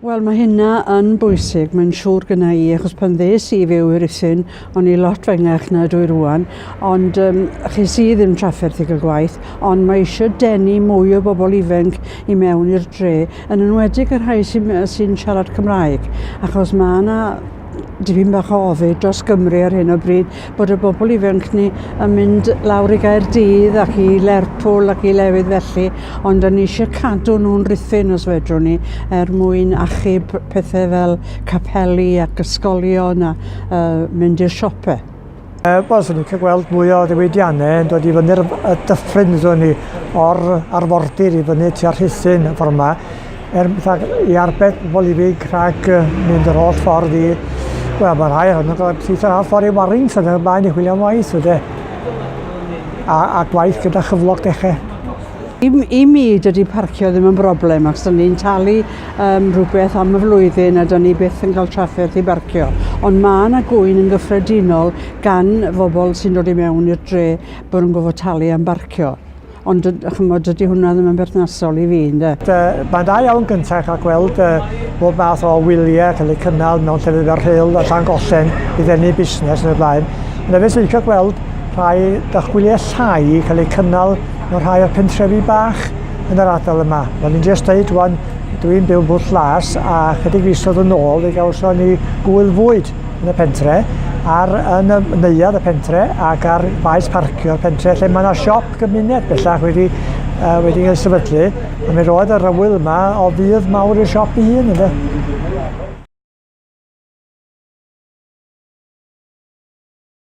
Wel, mae hynna yn bwysig, mae'n siŵr gyda i, achos pan ddes i fyw i'r Rhuthun, o'n i lot fengach na dwi rwan, ond chys i ddim trafferth i'w gwaith, ond mae eisiau denu mwy o bobl ifanc i mewn i'r dre, yn enwedig yr rhai sy'n siarad Cymraeg, achos mae yna dipyn bach o ofid dros Gymru ar hyn o bryd bod y bobl ifanc ni yn mynd lawr i Gaerdydd ac i Lerpwl ac i lefydd felly, ond ni eisiau cadw nhw'n Rhuthun os fedrwn ni mwyn achub pethau fel capeli ac ysgolion a mynd i'r siopau. Wel, swn i'n cael gweld mwy o ddiwydiannau yn dod i fyny'r dyffryn ni o'r arfordir i fyny tua'r Rhuthun ffordd yma, i arbed pobl ifig rhag mynd yr holl ffordd i wel, mae rhai hwn yn cael syth ar ffordd i Warrington yn blaen i chwilio am waith a gwaith gyda chyflog dechrau. I mi dydy parcio ddim yn broblem, ac ni'n talu rhywbeth am y flwyddyn a dyn ni byth yn cael trafferth i barcio. Ond mae yna gwyn yn gyffredinol gan bobl sy'n dod i mewn i'r dre bod nhw'n gofod talu am barcio. Ond dydy hwnna ddim yn berthnasol i fi, ynddo? Mae'n da iawn gyntaf cael gweld bob math o wyliau cael eu cynnal mewn llefydd ar Rhyl a Llangollen i ddenu busnes yn y blaen. Ond hefyd sy'n licio gweld rhai dychwyliau llai cael eu cynnal mewn rhai o'r pentrefi bach yn yr ardal yma. Fel ni'n just dweud rwan, dwi'n byw Bwll Las a chydig fisoedd yn ôl i gawson ni gwyl fwyd yn y pentre yn y neuadd y pentre ac ar faes parcio'r pentre lle mae yna siop gymuned bellach wedi cael sefydlu a mi roedd yr ymwyl yma o fydd mawr i'r siop ei hun.